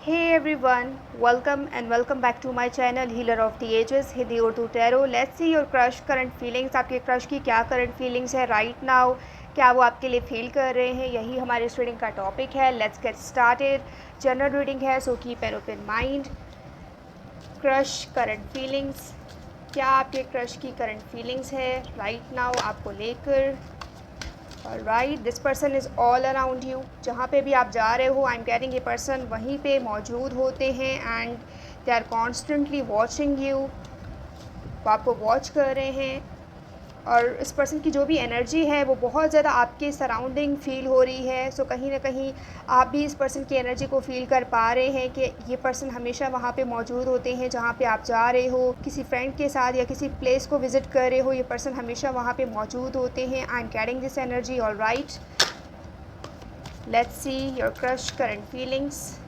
Hey everyone, welcome back to my channel Healer of the Ages Hindi Urdu Tarot. Let's see your crush current feelings. आपके crush की क्या current feelings है right now? क्या वो आपके लिए feel कर रहे हैं? यही हमारे इस reading का topic है. Let's get started. General reading है, so keep an open mind. Crush current feelings. क्या आपके crush की current feelings है right now आपको लेकर? Right, this person is all around you. जहाँ पे भी आप जा रहे हो, आई एम गेटिंग ये पर्सन वहीं पे मौजूद होते हैं and they are constantly watching you. वो आपको वॉच कर रहे हैं और इस पर्सन की जो भी एनर्जी है वो बहुत ज़्यादा आपके सराउंडिंग फ़ील हो रही है. सो कहीं ना कहीं आप भी इस पर्सन की एनर्जी को फ़ील कर पा रहे हैं कि ये पर्सन हमेशा वहाँ पे मौजूद होते हैं जहाँ पे आप जा रहे हो, किसी फ्रेंड के साथ या किसी प्लेस को विज़िट कर रहे हो, ये पर्सन हमेशा वहाँ पे मौजूद होते हैं. I am carrying this energy. All right, let's see your crush current feelings.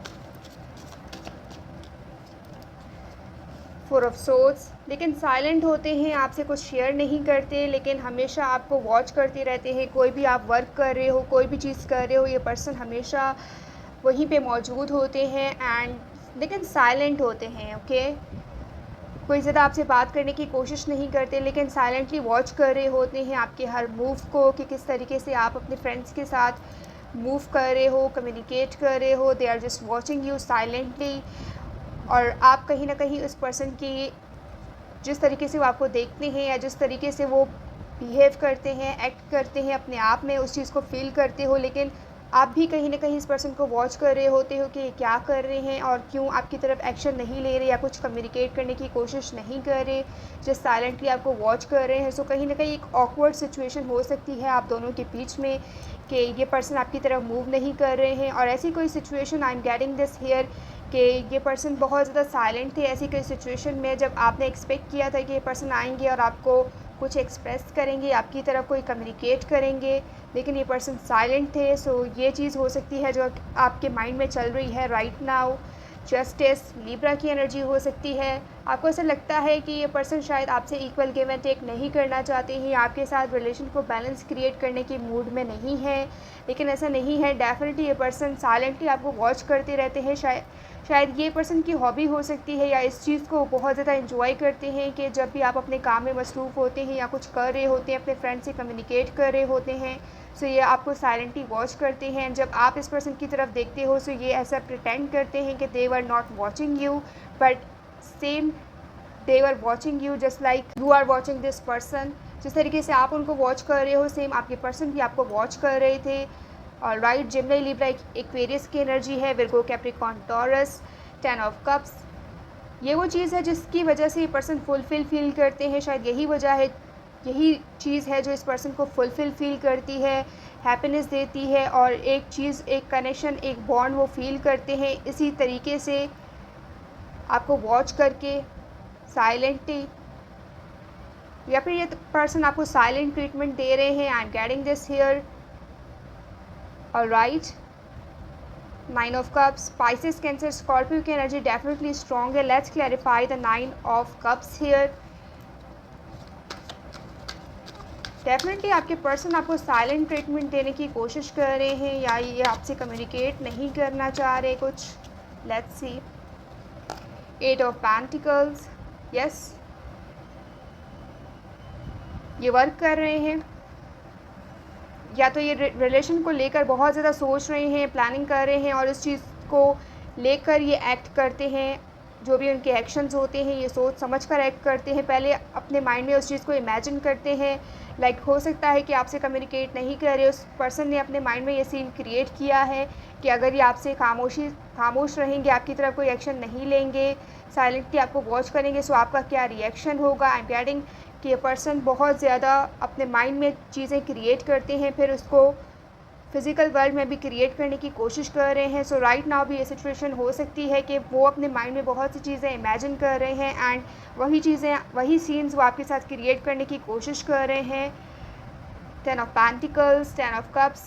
Four of swords. लेकिन साइलेंट होते हैं, आपसे कुछ शेयर नहीं करते, लेकिन हमेशा आपको वॉच करते रहते हैं. कोई भी आप वर्क कर रहे हो, कोई भी चीज़ कर रहे हो, ये पर्सन हमेशा वहीं पे मौजूद होते हैं एंड लेकिन साइलेंट होते हैं. ओके, कोई ज़्यादा आपसे बात करने की कोशिश नहीं करते, लेकिन साइलेंटली वॉच कर रहे होते हैं आपके हर मूव को कि किस तरीके से आप अपने फ्रेंड्स के साथ मूव कर रहे हो, कम्युनिकेट कर रहे हो. They are just watching you silently. और आप कहीं ना कहीं उस पर्सन की जिस तरीके से वो आपको देखते हैं या जिस तरीके से वो बिहेव करते हैं, एक्ट करते हैं अपने आप में, उस चीज़ को फील करते हो. लेकिन आप भी कहीं ना कहीं इस पर्सन को वॉच कर रहे होते हो कि ये क्या कर रहे हैं और क्यों आपकी तरफ एक्शन नहीं ले रहे या कुछ कम्युनिकेट करने की कोशिश नहीं कर रहे, जस्ट साइलेंटली आपको वॉच कर रहे हैं. सो कहीं ना कहीं एक ऑकवर्ड सिचुएशन हो सकती है आप दोनों के बीच में कि ये पर्सन आपकी तरफ मूव नहीं कर रहे हैं. और ऐसी कोई situation, I am getting this here, कि ये पर्सन बहुत ज़्यादा साइलेंट थे ऐसी कोई सिचुएशन में जब आपने एक्सपेक्ट किया था कि ये पर्सन आएंगे और आपको कुछ एक्सप्रेस करेंगे, आपकी तरफ कोई कम्युनिकेट करेंगे, लेकिन ये पर्सन साइलेंट थे. सो ये चीज़ हो सकती है जो आपके माइंड में चल रही है राइट नाउ. जस्टिस, लिब्रा की एनर्जी हो सकती है. आपको ऐसा लगता है कि ये पर्सन शायद आपसे इक्वल गिव एंड टेक नहीं करना चाहते हैं, आपके साथ रिलेशन को बैलेंस क्रिएट करने की मूड में नहीं है. लेकिन ऐसा नहीं है, डेफिनेटली ये पर्सन साइलेंटली आपको वॉच करते रहते हैं. शायद ये पर्सन की हॉबी हो सकती है या इस चीज़ को बहुत ज़्यादा इन्जॉय करते हैं कि जब भी आप अपने काम में मसरूफ़ होते हैं या कुछ कर रहे होते हैं, अपने फ्रेंड से कम्युनिकेट कर रहे होते हैं, सो ये आपको साइलेंटली वॉच करते हैं. जब आप इस पर्सन की तरफ देखते हो सो ये ऐसा प्रिटेंड करते हैं कि they were not watching you, but same they were watching you just like you are watching this person. जिस तरीके से आप उनको वॉच कर रहे हो, सेम आपके पर्सन भी आपको वॉच कर रहे थे. और राइट, जेमिनी, लिब्रा, एक्वेरियस की एनर्जी है, Virgo, Capricorn, taurus, 10 of cups. ये वो चीज़ है जिसकी वजह से ये पर्सन फुलफिल फील करते हैं. शायद यही वजह है, यही चीज़ है जो इस पर्सन को फुलफिल फील करती है, हैप्पीनेस देती है. और एक चीज़, एक कनेक्शन, एक बॉन्ड वो फील करते हैं इसी तरीके से आपको वॉच करके साइलेंटली, या फिर ये पर्सन आपको साइलेंट ट्रीटमेंट दे रहे हैं. आई am getting this here. Alright, 9 of cups. Spices, cancer, Scorpio की एनर्जी डेफिनेटली स्ट्रॉन्ग है. Let's clarify the 9 of cups here. Definitely आपके पर्सन आपको साइलेंट ट्रीटमेंट देने की कोशिश कर रहे हैं या ये आपसे कम्युनिकेट नहीं करना चाह रहे कुछ. Let's see. 8 of pentacles. Yes, ये वर्क कर रहे हैं, या तो ये रिलेशन को लेकर बहुत ज़्यादा सोच रहे हैं, प्लानिंग कर रहे हैं और इस चीज़ को लेकर ये एक्ट करते हैं. जो भी उनके एक्शंस होते हैं ये सोच समझ कर एक्ट करते हैं. पहले अपने माइंड में उस चीज़ को इमेजिन करते हैं. लाइक हो सकता है कि आपसे कम्युनिकेट नहीं कर रहे, उस पर्सन ने अपने माइंड में ये सीन क्रिएट किया है कि अगर ये आपसे खामोश रहेंगे, आपकी तरफ कोई एक्शन नहीं लेंगे, साइलेंटली आपको वॉच करेंगे, सो आपका क्या रिएक्शन होगा. आई एम गेटिंग कि ये पर्सन बहुत ज़्यादा अपने माइंड में चीज़ें क्रिएट करते हैं, फिर उसको फिज़िकल वर्ल्ड में भी क्रिएट करने की कोशिश कर रहे हैं. सो राइट नाउ भी ये सिचुएशन हो सकती है कि वो अपने माइंड में बहुत सी चीज़ें इमेजिन कर रहे हैं एंड वही चीज़ें, वही सीन्स वो आपके साथ क्रिएट करने की कोशिश कर रहे हैं. 10 ऑफ पेंटिकल्स, 10 ऑफ कप्स.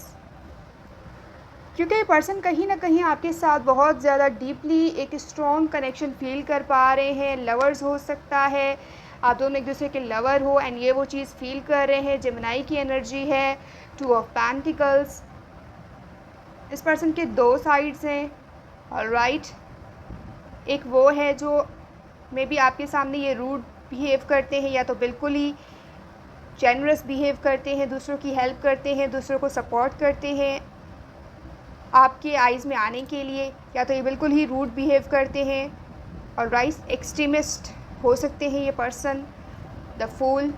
क्योंकि ये पर्सन कहीं ना कहीं आपके साथ बहुत ज़्यादा डीपली एक स्ट्रॉन्ग कनेक्शन फील कर पा रहे हैं. लवर्स हो सकता है, आप दोनों एक दूसरे के लवर हो एंड ये वो चीज़ फील कर रहे हैं. जेमिनी की एनर्जी है. 2 ऑफ पेंटिकल्स. इस पर्सन के 2 साइड्स हैं. ऑलराइट, एक वो है जो मे बी आपके सामने ये रूड बिहेव करते हैं, या तो बिल्कुल ही जेनरस बिहेव करते हैं, दूसरों की हेल्प करते हैं, दूसरों को सपोर्ट करते हैं आपके आइज़ में आने के लिए, या तो ये बिल्कुल ही रूड बिहेव करते हैं और राइट एक्सट्रीमिस्ट हो सकते हैं ये पर्सन, द फूल।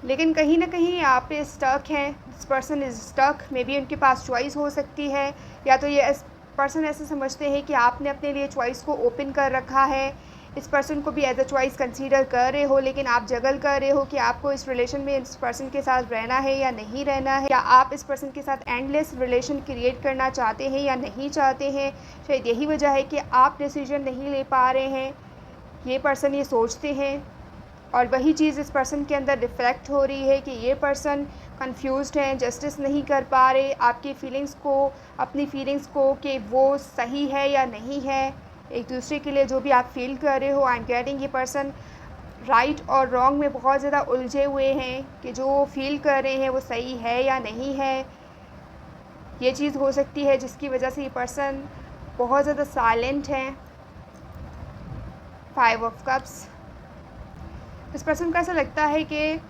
लेकिन कहीं ना कहीं आप पे स्टक हैं, this person is stuck. Maybe उनके पास चॉइस हो सकती है, या तो ये पर्सन ऐसे समझते हैं कि आपने अपने लिए चॉइस को ओपन कर रखा है, इस पर्सन को भी एज अ चॉइस कंसीडर कर रहे हो, लेकिन आप जगल कर रहे हो कि आपको इस रिलेशन में इस पर्सन के साथ रहना है या नहीं रहना है, या आप इस पर्सन के साथ एंडलेस रिलेशन क्रिएट करना चाहते हैं या नहीं चाहते हैं। शायद यही वजह है कि आप डिसीजन नहीं ले पा रहे हैं, ये पर्सन ये सोचते हैं, और वही चीज़ इस पर्सन के अंदर रिफ्लेक्ट हो रही है कि ये पर्सन कंफ्यूज्ड हैं, जस्टिस नहीं कर पा रहे आपकी फ़ीलिंग्स को, अपनी फ़ीलिंग्स को, कि वो सही है या नहीं है। एक दूसरे के लिए जो भी आप फील कर रहे हो, आई एम गेटिंग ये पर्सन राइट और रॉन्ग में बहुत ज़्यादा उलझे हुए हैं कि जो फील कर रहे हैं वो सही है या नहीं है। ये चीज़ हो सकती है जिसकी वजह से ये पर्सन बहुत ज़्यादा साइलेंट हैं। 5 ऑफ कप्स, इस पर्सन को ऐसा लगता है कि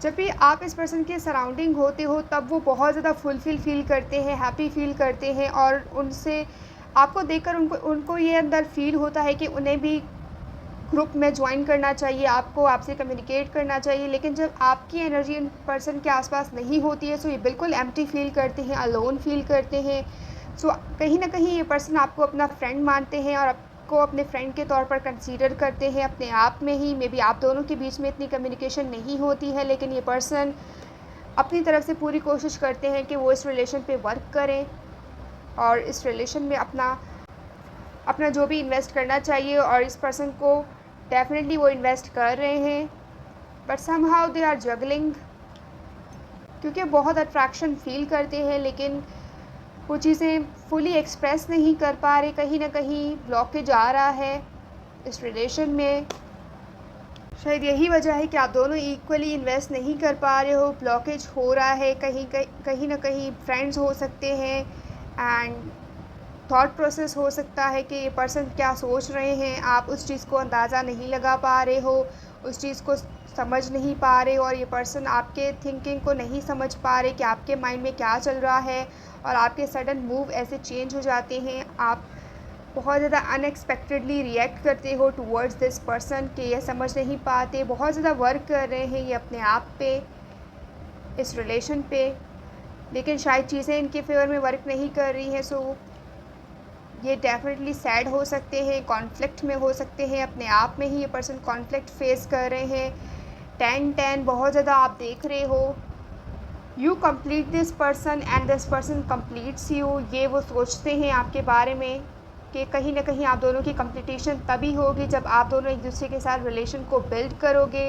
जब भी आप इस पर्सन के सराउंडिंग होते हो तब वो बहुत ज़्यादा फुलफिल फील करते हैं, हैप्पी फील करते हैं, और उनसे आपको देखकर उनको ये अंदर फील होता है कि उन्हें भी ग्रुप में ज्वाइन करना चाहिए, आपको आपसे कम्युनिकेट करना चाहिए। लेकिन जब आपकी एनर्जी इन पर्सन के आसपास नहीं होती है, सो ये बिल्कुल एम्प्टी फील करते हैं, अलोन फील करते हैं। सो कहीं ना कहीं ये पर्सन आपको अपना फ्रेंड मानते हैं और को अपने फ्रेंड के तौर पर कंसीडर करते हैं अपने आप में ही। मे बी आप दोनों के बीच में इतनी कम्युनिकेशन नहीं होती है, लेकिन ये पर्सन अपनी तरफ से पूरी कोशिश करते हैं कि वो इस रिलेशन पे वर्क करें और इस रिलेशन में अपना जो भी इन्वेस्ट करना चाहिए, और इस पर्सन को डेफिनेटली वो इन्वेस्ट कर रहे हैं। But somehow they are juggling, क्योंकि बहुत अट्रैक्शन फील करते हैं लेकिन वो चीज़ें फुली एक्सप्रेस नहीं कर पा रहे, कहीं ना कहीं ब्लॉकेज आ रहा है इस रिलेशन में। शायद यही वजह है कि आप दोनों इक्वली इन्वेस्ट नहीं कर पा रहे हो, ब्लॉकेज हो रहा है। कहीं ना कहीं फ्रेंड्स हो सकते हैं, एंड थॉट प्रोसेस हो सकता है कि ये पर्सन क्या सोच रहे हैं, आप उस चीज़ को अंदाज़ा नहीं लगा पा रहे हो, उस चीज़ को समझ नहीं पा रहे हो, और ये पर्सन आपके थिंकिंग को नहीं समझ पा रहे कि आपके माइंड में क्या चल रहा है, और आपके सडन मूव ऐसे चेंज हो जाते हैं। आप बहुत ज़्यादा अनएक्सपेक्टेडली रिएक्ट करते हो टूवर्ड्स दिस पर्सन कि ये समझ नहीं पाते, बहुत ज़्यादा वर्क कर रहे हैं ये अपने आप पे, इस रिलेशन पे, लेकिन शायद चीज़ें इनके फेवर में वर्क नहीं कर रही हैं। सो ये डेफिनेटली सैड हो सकते हैं, कॉन्फ्लिक्ट में हो सकते हैं, अपने आप में ही ये पर्सन कॉन्फ्लिक्ट फेस कर रहे हैं। 10-10 बहुत ज़्यादा आप देख रहे हो। You complete this person and this person completes you, ये वो सोचते हैं आपके बारे में कि कहीं ना कहीं आप दोनों की कंप्लीटेशन तभी होगी जब आप दोनों एक दूसरे के साथ रिलेशन को बिल्ड करोगे।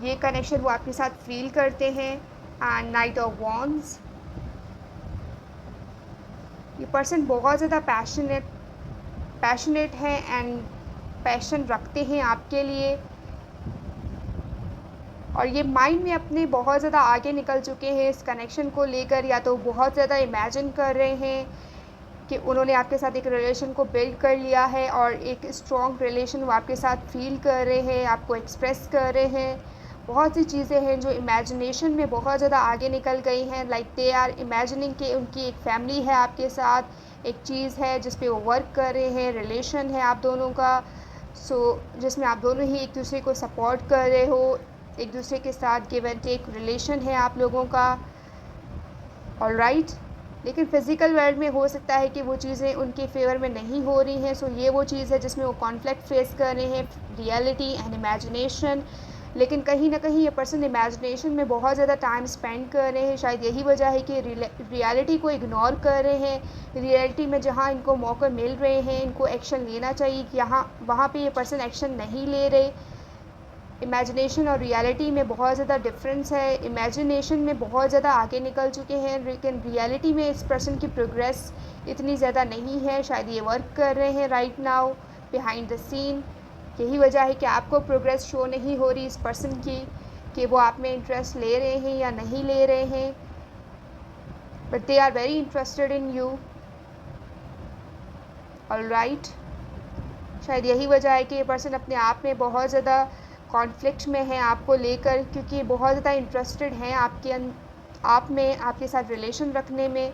ये कनेक्शन वो आपके साथ फील करते हैं। एंड नाइट ऑफ वॉन्ड्स, ये पर्सन बहुत ज़्यादा पैशनेट है एंड पैशन रखते हैं आपके लिए, और ये माइंड में अपने बहुत ज़्यादा आगे निकल चुके हैं इस कनेक्शन को लेकर, या तो बहुत ज़्यादा इमेजिन कर रहे हैं कि उन्होंने आपके साथ एक रिलेशन को बिल्ड कर लिया है और एक स्ट्रॉन्ग रिलेशन वो आपके साथ फील कर रहे हैं, आपको एक्सप्रेस कर रहे हैं। बहुत सी चीज़ें हैं जो इमेजिनेशन में बहुत ज़्यादा आगे निकल गई हैं, लाइक दे आर इमेजिनिंग कि उनकी एक फैमिली है आपके साथ, एक चीज़ है जिस पे वो वर्क कर रहे हैं, रिलेशन है आप दोनों का, जिसमें आप दोनों ही एक दूसरे को सपोर्ट कर रहे हो, एक दूसरे के साथ गिव एंड टेक रिलेशन है आप लोगों का, ऑलराइट। लेकिन फ़िज़िकल वर्ल्ड में हो सकता है कि वो चीज़ें उनके फेवर में नहीं हो रही हैं। सो ये वो चीज़ है जिसमें वो कॉन्फ्लिक्ट फेस कर रहे हैं, रियलिटी एंड इमेजिनेशन। लेकिन कहीं ना कहीं ये पर्सन इमेजिनेशन में बहुत ज़्यादा टाइम स्पेंड कर रहे हैं। शायद यही वजह है कि रियलिटी को इग्नोर कर रहे हैं। रियलिटी में जहाँ इनको मौके मिल रहे हैं, इनको एक्शन लेना चाहिए, कि यहाँ वहाँ पे ये पर्सन एक्शन नहीं ले रहे। इमेजिनेशन और रियलिटी में बहुत ज़्यादा डिफरेंस है। इमेजिनेशन में बहुत ज़्यादा आगे निकल चुके हैं, लेकिन रियलिटी में इस पर्सन की प्रोग्रेस इतनी ज़्यादा नहीं है। शायद ये वर्क कर रहे हैं right now behind the scene. यही वजह है कि आपको प्रोग्रेस शो नहीं हो रही इस पर्सन की, कि वो आप में इंटरेस्ट ले रहे हैं या नहीं ले रहे हैं, but they are very interested in you. Alright, शायद यही वजह है कि ये पर्सन अपने आप में बहुत ज़्यादा कॉन्फ्लिक्ट में है आपको लेकर, क्योंकि बहुत ज़्यादा इंटरेस्टेड हैं आप में, आपके साथ रिलेशन रखने में,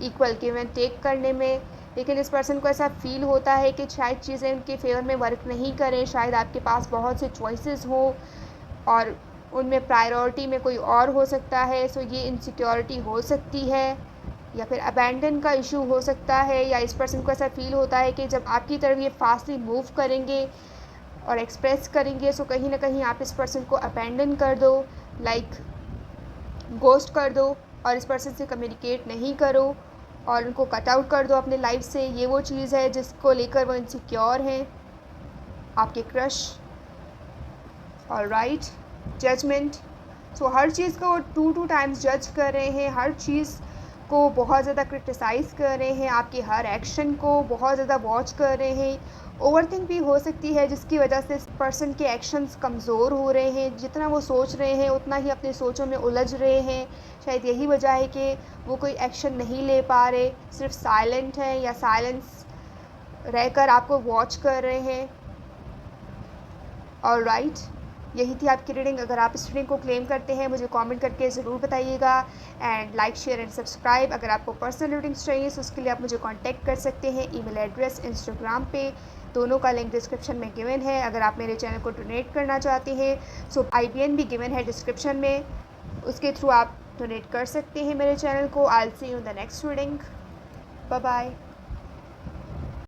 इक्वल गिव एंड टेक करने में। लेकिन इस पर्सन को ऐसा फ़ील होता है कि शायद चीज़ें उनके फेवर में वर्क नहीं करें, शायद आपके पास बहुत से चॉइसेस हों और उनमें प्रायोरिटी में कोई और हो सकता है। सो ये इनसिक्योरिटी हो सकती है, या फिर अबैंडन का इशू हो सकता है, या इस पर्सन को ऐसा फ़ील होता है कि जब आपकी तरफ ये फास्टली मूव करेंगे और एक्सप्रेस करेंगे, सो कहीं ना कहीं आप इस पर्सन को अबैंडन कर दो, लाइक गोस्ट कर दो, और इस पर्सन से कम्युनिकेट नहीं करो और उनको कट आउट कर दो अपने लाइफ से। ये वो चीज़ है जिसको लेकर वो इनसिक्योर हैं, आपके क्रश। Alright, judgement. सो हर चीज़ को टू टाइम्स जज कर रहे हैं, हर चीज़ को बहुत ज़्यादा क्रिटिसाइज़ कर रहे हैं, आपके हर एक्शन को बहुत ज़्यादा वॉच कर रहे हैं। ओवरथिंक भी हो सकती है जिसकी वजह से इस पर्सन के एक्शंस कमज़ोर हो रहे हैं, जितना वो सोच रहे हैं उतना ही अपने सोचों में उलझ रहे हैं। शायद यही वजह है कि वो कोई एक्शन नहीं ले पा रहे, सिर्फ साइलेंट हैं या साइलेंस रहकर आपको वॉच कर रहे हैं। ऑलराइट, यही थी आपकी रीडिंग। अगर आप इस रीडिंग को क्लेम करते हैं मुझे कमेंट करके ज़रूर बताइएगा, and like share and subscribe. अगर आपको पर्सनल रीडिंग्स चाहिए तो उसके लिए आप मुझे कांटेक्ट कर सकते हैं, ईमेल एड्रेस, इंस्टाग्राम पे, दोनों का लिंक डिस्क्रिप्शन में गिवन है। अगर आप मेरे चैनल को डोनेट करना चाहते हैं सो IBN भी गिवन है डिस्क्रिप्शन में, उसके थ्रू आप डोनेट कर सकते हैं मेरे चैनल को। I will see you in the next reading. Bye bye.